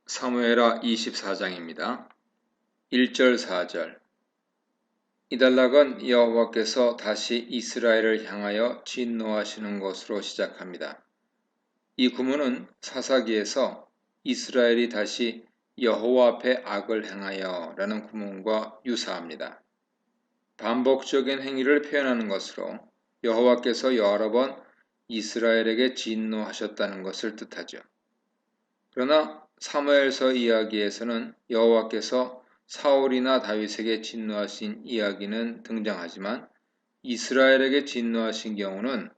사무엘하 24장입니다. 1절 4절 이달락은 여호와께서 다시 이스라엘을 향하여 진노하시는 것으로 시작합니다. 이 구문은 사사기에서 이스라엘이 다시 여호와 앞에 악을 행하여 라는 구문과 유사합니다. 반복적인 행위를 표현하는 것으로 여호와께서 여러 번 이스라엘에게 진노하셨다는 것을 뜻하죠. 그러나 사무엘서 이야기에서는 여호와께서 사울이나 다윗에게 진노하신 이야기는 등장하지만 이스라엘에게 진노하신 경우는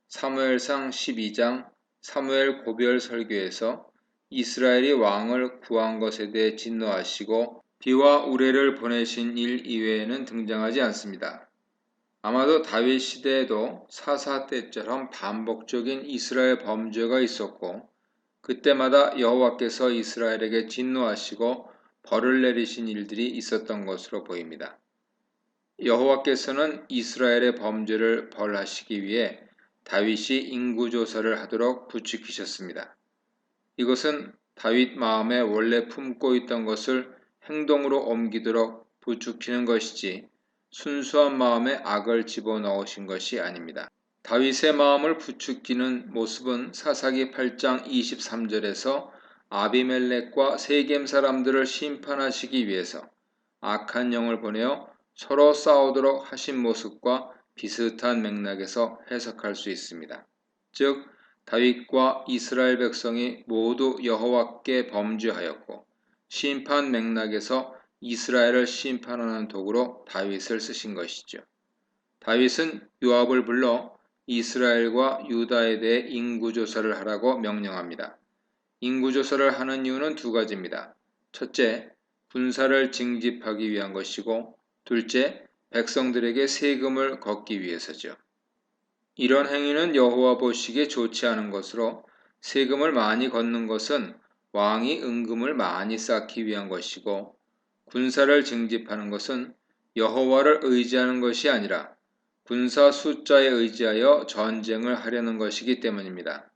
사무엘상 12장 사무엘 고별 설교에서 이스라엘이 왕을 구한 것에 대해 진노하시고 비와 우레를 보내신 일 이외에는 등장하지 않습니다. 아마도 다윗 시대에도 사사 때처럼 반복적인 이스라엘 범죄가 있었고 그때마다 여호와께서 이스라엘에게 진노하시고 벌을 내리신 일들이 있었던 것으로 보입니다. 여호와께서는 이스라엘의 범죄를 벌하시기 위해 다윗이 인구조사를 하도록 부추기셨습니다. 이것은 다윗 마음에 원래 품고 있던 것을 행동으로 옮기도록 부추기는 것이지 순수한 마음에 악을 집어넣으신 것이 아닙니다. 다윗의 마음을 부추기는 모습은 사사기 8장 23절에서 아비멜렉과 세겜 사람들을 심판하시기 위해서 악한 영을 보내어 서로 싸우도록 하신 모습과 비슷한 맥락에서 해석할 수 있습니다. 즉 다윗과 이스라엘 백성이 모두 여호와께 범죄하였고 심판 맥락에서 이스라엘을 심판하는 도구로 다윗을 쓰신 것이죠. 다윗은 요압을 불러 이스라엘과 유다에 대해 인구조사를 하라고 명령합니다. 인구조사를 하는 이유는 두 가지입니다. 첫째, 군사를 징집하기 위한 것이고 둘째, 백성들에게 세금을 걷기 위해서죠. 이런 행위는 여호와 보시기에 좋지 않은 것으로 세금을 많이 걷는 것은 왕이 은금을 많이 쌓기 위한 것이고 군사를 징집하는 것은 여호와를 의지하는 것이 아니라 군사 숫자에 의지하여 전쟁을 하려는 것이기 때문입니다.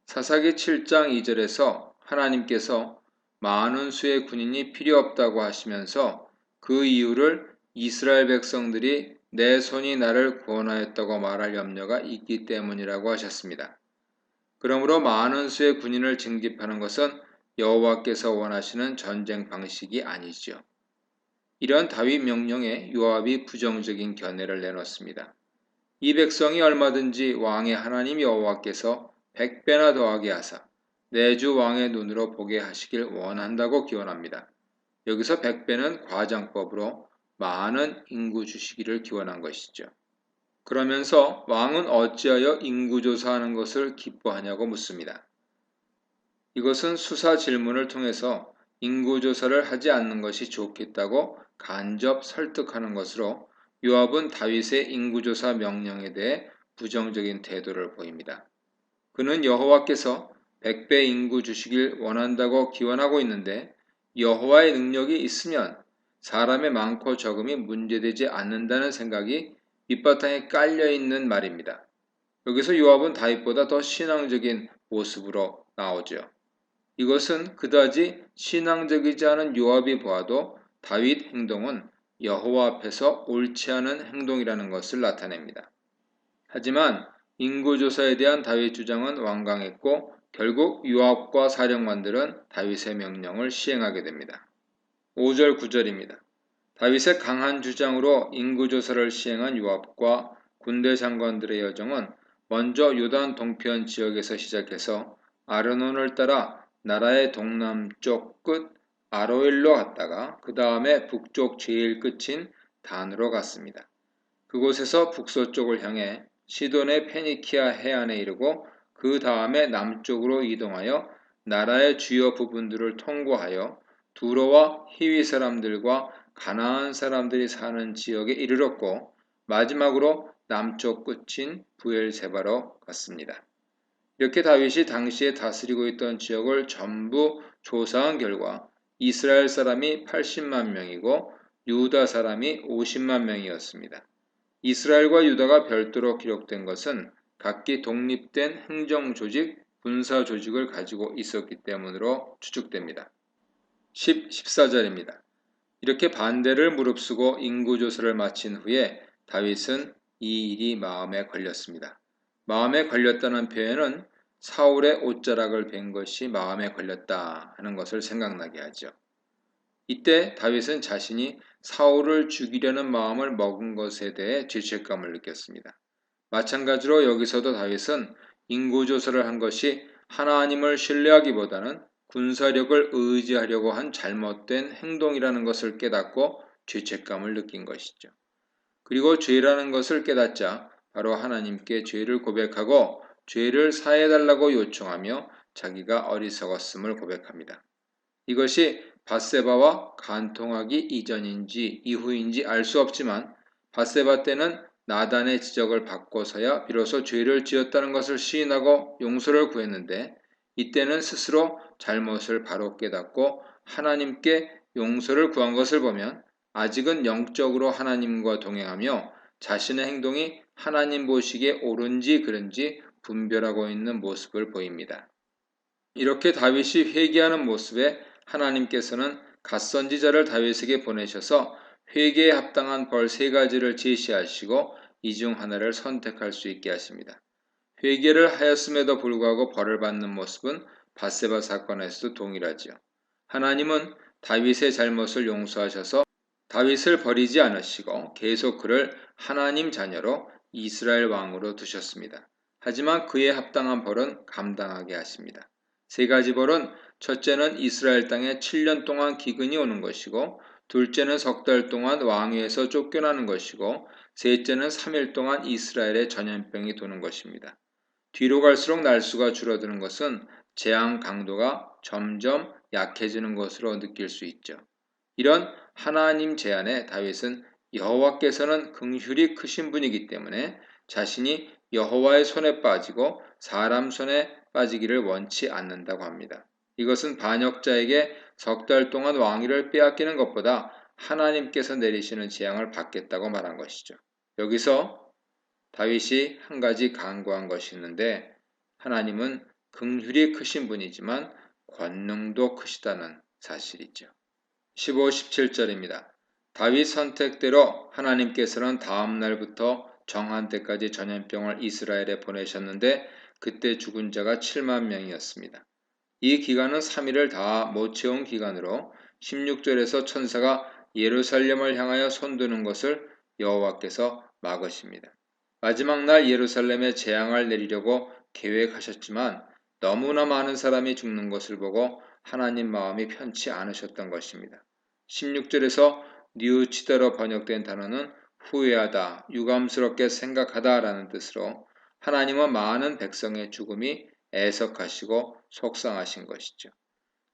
사사기 7장 2절에서 하나님께서 많은 수의 군인이 필요 없다고 하시면서 그 이유를 이스라엘 백성들이 내 손이 나를 구원하였다고 말할 염려가 있기 때문이라고 하셨습니다. 그러므로 많은 수의 군인을 징집하는 것은 여호와께서 원하시는 전쟁 방식이 아니죠. 이런 다윗 명령에 요압이 부정적인 견해를 내놓습니다. 이 백성이 얼마든지 왕의 하나님 여호와께서 100배나 더하게 하사 내 주 왕의 눈으로 보게 하시길 원한다고 기원합니다. 여기서 100배는 과장법으로 많은 인구 주시기를 기원한 것이죠. 그러면서 왕은 어찌하여 인구조사하는 것을 기뻐하냐고 묻습니다. 이것은 수사 질문을 통해서 인구조사를 하지 않는 것이 좋겠다고 간접 설득하는 것으로 요압은 다윗의 인구조사 명령에 대해 부정적인 태도를 보입니다. 그는 여호와께서 100배 인구 주시길 원한다고 기원하고 있는데 여호와의 능력이 있으면 사람의 많고 적음이 문제되지 않는다는 생각이 밑바탕에 깔려있는 말입니다. 여기서 요압은 다윗보다 더 신앙적인 모습으로 나오죠. 이것은 그다지 신앙적이지 않은 요압이 보아도 다윗 행동은 여호와 앞에서 옳지 않은 행동이라는 것을 나타냅니다. 하지만 인구조사에 대한 다윗 주장은 완강했고 결국 요압과 사령관들은 다윗의 명령을 시행하게 됩니다. 5절 9절입니다. 다윗의 강한 주장으로 인구조사를 시행한 요압과 군대 장관들의 여정은 먼저 요단 동편 지역에서 시작해서 아르논을 따라 나라의 동남쪽 끝 아로엘로 갔다가 그 다음에 북쪽 제일 끝인 단으로 갔습니다. 그곳에서 북서쪽을 향해 시돈의 페니키아 해안에 이르고 그 다음에 남쪽으로 이동하여 나라의 주요 부분들을 통과하여 두로와 히위 사람들과 가나안 사람들이 사는 지역에 이르렀고 마지막으로 남쪽 끝인 부엘세바로 갔습니다. 이렇게 다윗이 당시에 다스리고 있던 지역을 전부 조사한 결과 이스라엘 사람이 80만 명이고 유다 사람이 50만 명이었습니다. 이스라엘과 유다가 별도로 기록된 것은 각기 독립된 행정조직 군사 조직을 가지고 있었기 때문으로 추측됩니다. 14절입니다. 이렇게 반대를 무릅쓰고 인구조사를 마친 후에 다윗은 이 일이 마음에 걸렸습니다. 마음에 걸렸다는 표현은 사울의 옷자락을 벤 것이 마음에 걸렸다 하는 것을 생각나게 하죠. 이때 다윗은 자신이 사울을 죽이려는 마음을 먹은 것에 대해 죄책감을 느꼈습니다. 마찬가지로 여기서도 다윗은 인구조사를 한 것이 하나님을 신뢰하기보다는 군사력을 의지하려고 한 잘못된 행동이라는 것을 깨닫고 죄책감을 느낀 것이죠. 그리고 죄라는 것을 깨닫자 바로 하나님께 죄를 고백하고 죄를 사해달라고 요청하며 자기가 어리석었음을 고백합니다. 이것이 밧세바와 간통하기 이전인지 이후인지 알 수 없지만 밧세바 때는 나단의 지적을 받고서야 비로소 죄를 지었다는 것을 시인하고 용서를 구했는데 이때는 스스로 잘못을 바로 깨닫고 하나님께 용서를 구한 것을 보면 아직은 영적으로 하나님과 동행하며 자신의 행동이 하나님 보시기에 옳은지 그른지 분별하고 있는 모습을 보입니다. 이렇게 다윗이 회개하는 모습에 하나님께서는 갓선지자를 다윗에게 보내셔서 회개에 합당한 벌 3가지를 제시하시고 이 중 하나를 선택할 수 있게 하십니다. 회개를 하였음에도 불구하고 벌을 받는 모습은 밧세바 사건에서도 동일하지요. 하나님은 다윗의 잘못을 용서하셔서 다윗을 버리지 않으시고 계속 그를 하나님 자녀로 이스라엘 왕으로 두셨습니다. 하지만 그에 합당한 벌은 감당하게 하십니다. 3가지 벌은 첫째는 이스라엘 땅에 7년 동안 기근이 오는 것이고 둘째는 석 달 동안 왕위에서 쫓겨나는 것이고 셋째는 3일 동안 이스라엘에 전염병이 도는 것입니다. 뒤로 갈수록 날수가 줄어드는 것은 재앙 강도가 점점 약해지는 것으로 느낄 수 있죠. 이런 하나님 제안에 다윗은 여호와께서는 긍휼이 크신 분이기 때문에 자신이 여호와의 손에 빠지고 사람 손에 빠지기를 원치 않는다고 합니다. 이것은 반역자에게 석 달 동안 왕위를 빼앗기는 것보다 하나님께서 내리시는 재앙을 받겠다고 말한 것이죠. 여기서 다윗이 한 가지 간구한 것이 있는데 하나님은 긍휼이 크신 분이지만 권능도 크시다는 사실이죠. 15, 17절입니다. 다윗 선택대로 하나님께서는 다음 날부터 정한 때까지 전염병을 이스라엘에 보내셨는데 그때 죽은 자가 7만 명이었습니다. 이 기간은 3일을 다 못 채운 기간으로 16절에서 천사가 예루살렘을 향하여 손드는 것을 여호와께서 막으십니다. 마지막 날 예루살렘에 재앙을 내리려고 계획하셨지만 너무나 많은 사람이 죽는 것을 보고 하나님 마음이 편치 않으셨던 것입니다. 16절에서 뉘우치다로 번역된 단어는 후회하다, 유감스럽게 생각하다 라는 뜻으로 하나님은 많은 백성의 죽음이 애석하시고 속상하신 것이죠.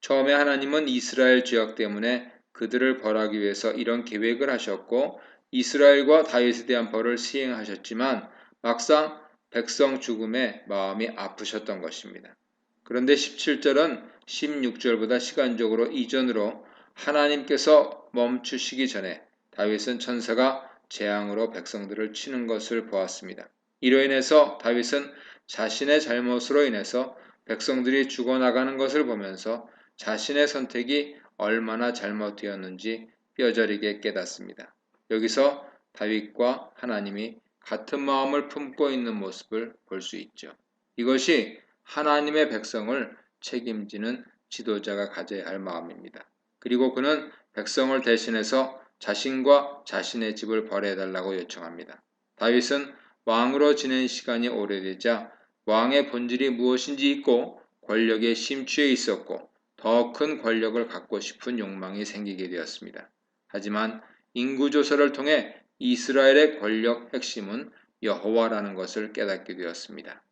처음에 하나님은 이스라엘 죄악 때문에 그들을 벌하기 위해서 이런 계획을 하셨고 이스라엘과 다윗에 대한 벌을 시행하셨지만 막상 백성 죽음에 마음이 아프셨던 것입니다. 그런데 17절은 16절보다 시간적으로 이전으로 하나님께서 멈추시기 전에 다윗은 천사가 재앙으로 백성들을 치는 것을 보았습니다. 이로 인해서 다윗은 자신의 잘못으로 인해서 백성들이 죽어나가는 것을 보면서 자신의 선택이 얼마나 잘못되었는지 뼈저리게 깨닫습니다. 여기서 다윗과 하나님이 같은 마음을 품고 있는 모습을 볼 수 있죠. 이것이 하나님의 백성을 책임지는 지도자가 가져야 할 마음입니다. 그리고 그는 백성을 대신해서 자신과 자신의 집을 벌해달라고 요청합니다. 다윗은 왕으로 지낸 시간이 오래되자 왕의 본질이 무엇인지 잊고 권력에 심취해 있었고 더 큰 권력을 갖고 싶은 욕망이 생기게 되었습니다. 하지만 인구조사를 통해 이스라엘의 권력 핵심은 여호와라는 것을 깨닫게 되었습니다.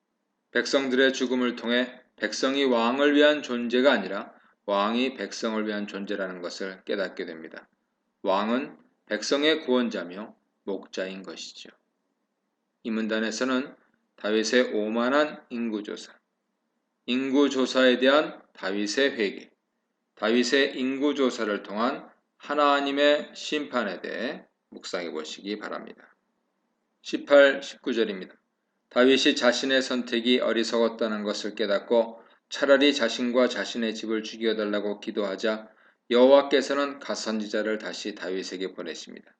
백성들의 죽음을 통해 백성이 왕을 위한 존재가 아니라 왕이 백성을 위한 존재라는 것을 깨닫게 됩니다. 왕은 백성의 구원자며 목자인 것이죠. 이 문단에서는 다윗의 오만한 인구조사, 인구조사에 대한 다윗의 회개, 다윗의 인구조사를 통한 하나님의 심판에 대해 묵상해 보시기 바랍니다. 18, 19절입니다. 다윗이 자신의 선택이 어리석었다는 것을 깨닫고 차라리 자신과 자신의 집을 죽여달라고 기도하자 여호와께서는 갓선지자를 다시 다윗에게 보내십니다.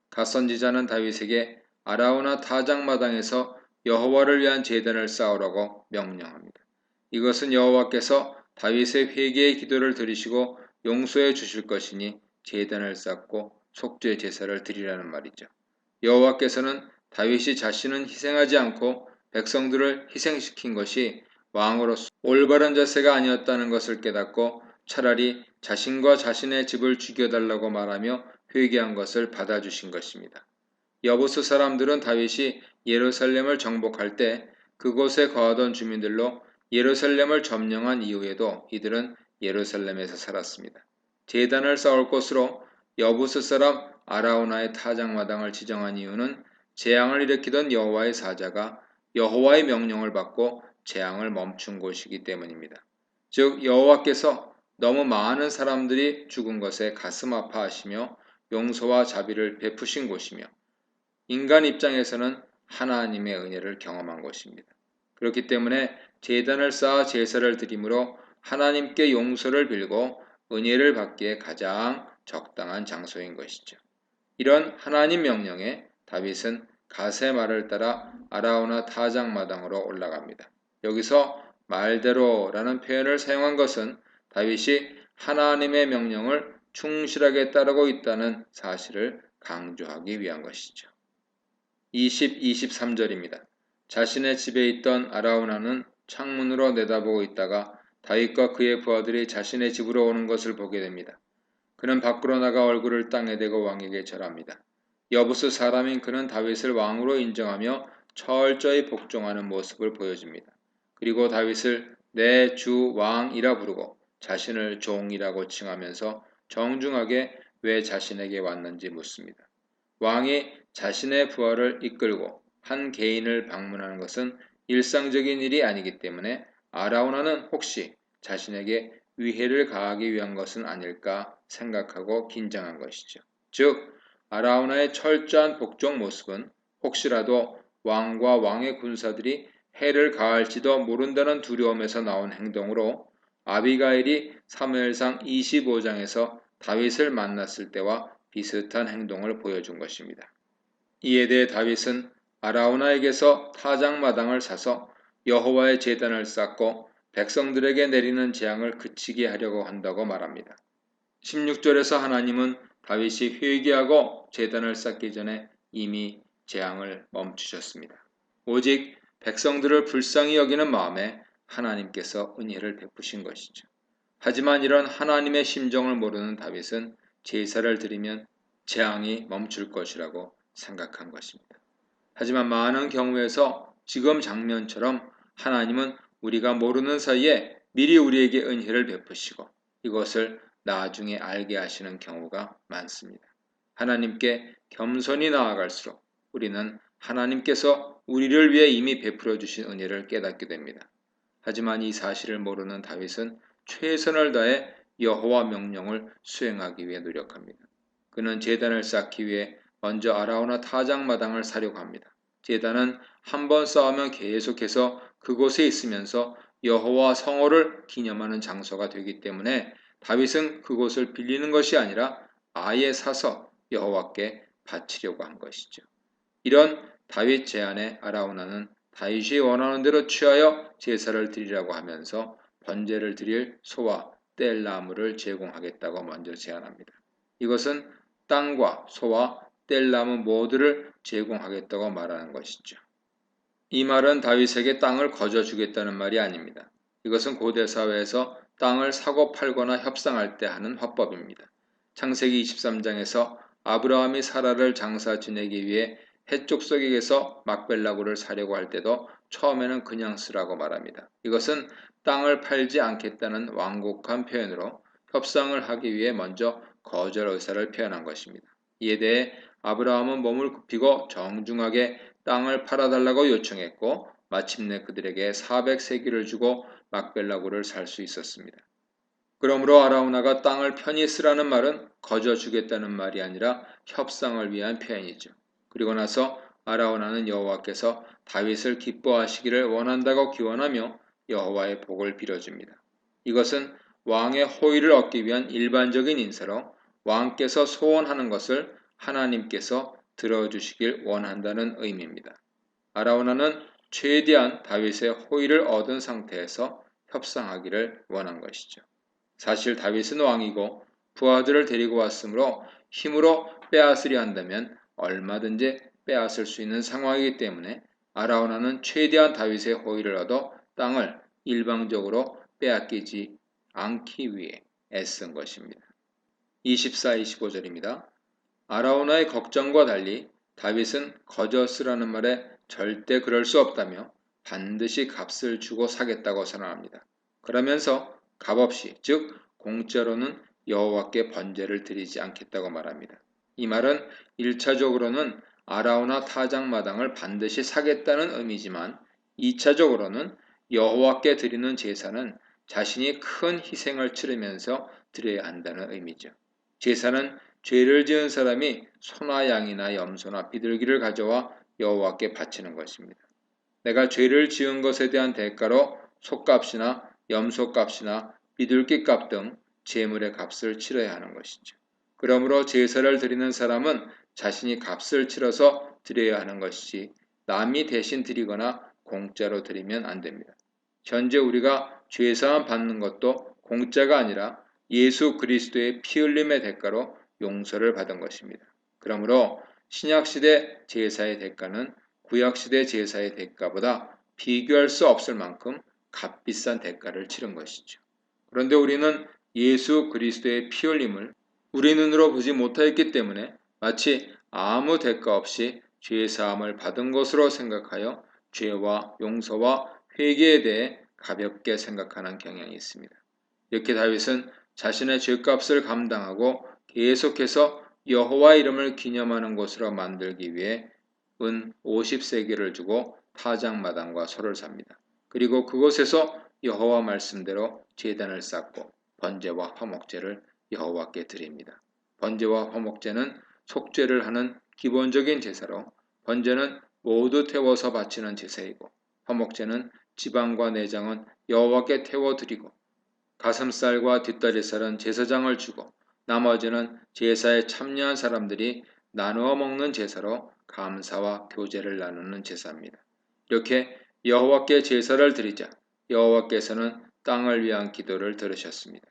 갓선지자는 다윗에게 아라우나 타작마당에서 여호와를 위한 제단을 쌓으라고 명령합니다. 이것은 여호와께서 다윗의 회개의 기도를 들으시고 용서해 주실 것이니 제단을 쌓고 속죄 제사를 드리라는 말이죠. 여호와께서는 다윗이 자신은 희생하지 않고 백성들을 희생시킨 것이 왕으로서 올바른 자세가 아니었다는 것을 깨닫고 차라리 자신과 자신의 집을 죽여달라고 말하며 회개한 것을 받아주신 것입니다. 여부스 사람들은 다윗이 예루살렘을 정복할 때 그곳에 거하던 주민들로 예루살렘을 점령한 이후에도 이들은 예루살렘에서 살았습니다. 제단을 쌓을 곳으로 여부스 사람 아라우나의 타작마당을 지정한 이유는 재앙을 일으키던 여호와의 사자가 여호와의 명령을 받고 재앙을 멈춘 곳이기 때문입니다. 즉 여호와께서 너무 많은 사람들이 죽은 것에 가슴 아파하시며 용서와 자비를 베푸신 곳이며 인간 입장에서는 하나님의 은혜를 경험한 것입니다. 그렇기 때문에 제단을 쌓아 제사를 드림으로 하나님께 용서를 빌고 은혜를 받기에 가장 적당한 장소인 것이죠. 이런 하나님 명령에 다윗은 갓의 말을 따라 아라우나 타작마당으로 올라갑니다. 여기서 말대로라는 표현을 사용한 것은 다윗이 하나님의 명령을 충실하게 따르고 있다는 사실을 강조하기 위한 것이죠. 23절입니다. 자신의 집에 있던 아라우나는 창문으로 내다보고 있다가 다윗과 그의 부하들이 자신의 집으로 오는 것을 보게 됩니다. 그는 밖으로 나가 얼굴을 땅에 대고 왕에게 절합니다. 여부스 사람인 그는 다윗을 왕으로 인정하며 철저히 복종하는 모습을 보여줍니다. 그리고 다윗을 내 주 왕이라 부르고 자신을 종이라고 칭하면서 정중하게 왜 자신에게 왔는지 묻습니다. 왕이 자신의 부하를 이끌고 한 개인을 방문하는 것은 일상적인 일이 아니기 때문에 아라우나는 혹시 자신에게 위해를 가하기 위한 것은 아닐까 생각하고 긴장한 것이죠. 즉 아라우나의 철저한 복종 모습은 혹시라도 왕과 왕의 군사들이 해를 가할지도 모른다는 두려움에서 나온 행동으로 아비가일이 사무엘상 25장에서 다윗을 만났을 때와 비슷한 행동을 보여준 것입니다. 이에 대해 다윗은 아라우나에게서 타작마당을 사서 여호와의 제단을 쌓고 백성들에게 내리는 재앙을 그치게 하려고 한다고 말합니다. 16절에서 하나님은 다윗이 회개하고 제단을 쌓기 전에 이미 재앙을 멈추셨습니다. 오직 백성들을 불쌍히 여기는 마음에 하나님께서 은혜를 베푸신 것이죠. 하지만 이런 하나님의 심정을 모르는 다윗은 제사를 드리면 재앙이 멈출 것이라고 생각한 것입니다. 하지만 많은 경우에서 지금 장면처럼 하나님은 우리가 모르는 사이에 미리 우리에게 은혜를 베푸시고 이것을 나중에 알게 하시는 경우가 많습니다. 하나님께 겸손히 나아갈수록 우리는 하나님께서 우리를 위해 이미 베풀어 주신 은혜를 깨닫게 됩니다. 하지만 이 사실을 모르는 다윗은 최선을 다해 여호와 명령을 수행하기 위해 노력합니다. 그는 제단을 쌓기 위해 먼저 아라우나 타작마당을 사려고 합니다. 제단은 한번 쌓으면 계속해서 그곳에 있으면서 여호와 성호를 기념하는 장소가 되기 때문에 다윗은 그곳을 빌리는 것이 아니라 아예 사서 여호와께 바치려고 한 것이죠. 이런 다윗 제안에 아라우나는 다윗이 원하는 대로 취하여 제사를 드리라고 하면서 번제를 드릴 소와 뗄 나무를 제공하겠다고 먼저 제안합니다. 이것은 땅과 소와 뗄 나무 모두를 제공하겠다고 말하는 것이죠. 이 말은 다윗에게 땅을 거저 주겠다는 말이 아닙니다. 이것은 고대 사회에서 땅을 사고 팔거나 협상할 때 하는 화법입니다. 창세기 23장에서 아브라함이 사라를 장사 지내기 위해 해족속에게서 막벨라고를 사려고 할 때도 처음에는 그냥 쓰라고 말합니다. 이것은 땅을 팔지 않겠다는 완곡한 표현으로 협상을 하기 위해 먼저 거절 의사를 표현한 것입니다. 이에 대해 아브라함은 몸을 굽히고 정중하게 땅을 팔아달라고 요청했고 마침내 그들에게 400세기를 주고 막벨라고를 살 수 있었습니다. 그러므로 아라우나가 땅을 편히 쓰라는 말은 거저 주겠다는 말이 아니라 협상을 위한 표현이죠. 그리고 나서 아라오나는 여호와께서 다윗을 기뻐하시기를 원한다고 기원하며 여호와의 복을 빌어줍니다. 이것은 왕의 호의를 얻기 위한 일반적인 인사로 왕께서 소원하는 것을 하나님께서 들어주시길 원한다는 의미입니다. 아라오나는 최대한 다윗의 호의를 얻은 상태에서 협상하기를 원한 것이죠. 사실 다윗은 왕이고 부하들을 데리고 왔으므로 힘으로 빼앗으려 한다면 얼마든지 빼앗을 수 있는 상황이기 때문에 아라오나는 최대한 다윗의 호의를 얻어 땅을 일방적으로 빼앗기지 않기 위해 애쓴 것입니다. 24, 25절입니다. 아라오나의 걱정과 달리 다윗은 거저스라는 말에 절대 그럴 수 없다며 반드시 값을 주고 사겠다고 선언합니다. 그러면서 값없이, 즉 공짜로는 여호와께 번제를 드리지 않겠다고 말합니다. 이 말은 1차적으로는 아라오나 타작마당을 반드시 사겠다는 의미지만 2차적으로는 여호와께 드리는 제사는 자신이 큰 희생을 치르면서 드려야 한다는 의미죠. 제사는 죄를 지은 사람이 소나 양이나 염소나 비둘기를 가져와 여호와께 바치는 것입니다. 내가 죄를 지은 것에 대한 대가로 소값이나 염소값이나 비둘기값 등 제물의 값을 치러야 하는 것이죠. 그러므로 제사를 드리는 사람은 자신이 값을 치러서 드려야 하는 것이지 남이 대신 드리거나 공짜로 드리면 안 됩니다. 현재 우리가 죄사함 받는 것도 공짜가 아니라 예수 그리스도의 피 흘림의 대가로 용서를 받은 것입니다. 그러므로 신약시대 제사의 대가는 구약시대 제사의 대가보다 비교할 수 없을 만큼 값비싼 대가를 치른 것이죠. 그런데 우리는 예수 그리스도의 피 흘림을 우리 눈으로 보지 못하였기 때문에 마치 아무 대가 없이 죄사함을 받은 것으로 생각하여 죄와 용서와 회개에 대해 가볍게 생각하는 경향이 있습니다. 이렇게 다윗은 자신의 죄값을 감당하고 계속해서 여호와 이름을 기념하는 곳으로 만들기 위해 은 50세겔을 주고 타작마당과 소를 삽니다. 그리고 그곳에서 여호와 말씀대로 제단을 쌓고 번제와 화목제를 여호와께 드립니다. 번제와 화목제는 속죄를 하는 기본적인 제사로 번제는 모두 태워서 바치는 제사이고 화목제는 지방과 내장은 여호와께 태워드리고 가슴살과 뒷다리살은 제사장을 주고 나머지는 제사에 참여한 사람들이 나누어 먹는 제사로 감사와 교제를 나누는 제사입니다. 이렇게 여호와께 제사를 드리자 여호와께서는 땅을 위한 기도를 들으셨습니다.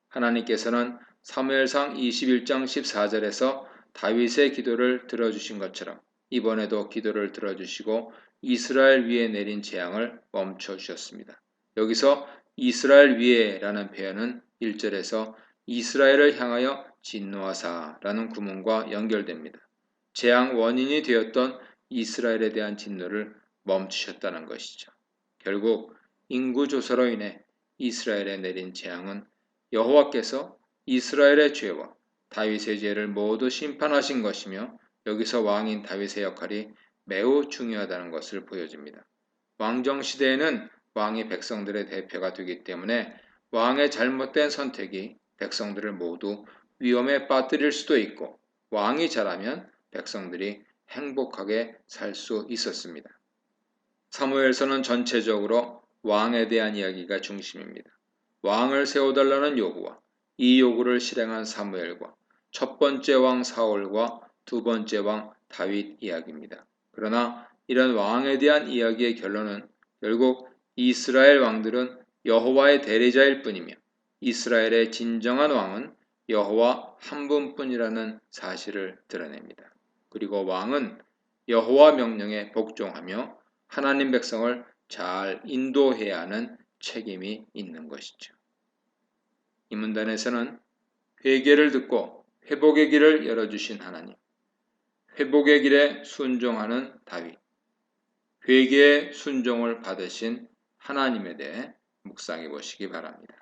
하나님께서는 사무엘상 21장 14절에서 다윗의 기도를 들어주신 것처럼 이번에도 기도를 들어주시고 이스라엘 위에 내린 재앙을 멈춰주셨습니다. 여기서 이스라엘 위에라는 표현은 1절에서 이스라엘을 향하여 진노하사라는 구문과 연결됩니다. 재앙 원인이 되었던 이스라엘에 대한 진노를 멈추셨다는 것이죠. 결국 인구 조사로 인해 이스라엘에 내린 재앙은 여호와께서 이스라엘의 죄와 다윗의 죄를 모두 심판하신 것이며 여기서 왕인 다윗의 역할이 매우 중요하다는 것을 보여줍니다. 왕정시대에는 왕이 백성들의 대표가 되기 때문에 왕의 잘못된 선택이 백성들을 모두 위험에 빠뜨릴 수도 있고 왕이 잘하면 백성들이 행복하게 살 수 있었습니다. 사무엘서는 전체적으로 왕에 대한 이야기가 중심입니다. 왕을 세워달라는 요구와 이 요구를 실행한 사무엘과 첫 번째 왕 사울과 두 번째 왕 다윗 이야기입니다. 그러나 이런 왕에 대한 이야기의 결론은 결국 이스라엘 왕들은 여호와의 대리자일 뿐이며 이스라엘의 진정한 왕은 여호와 한 분뿐이라는 사실을 드러냅니다. 그리고 왕은 여호와 명령에 복종하며 하나님 백성을 잘 인도해야 하는 책임이 있는 것이죠. 이 문단에서는 회개를 듣고 회복의 길을 열어주신 하나님, 회복의 길에 순종하는 다윗, 회개의 순종을 받으신 하나님에 대해 묵상해 보시기 바랍니다.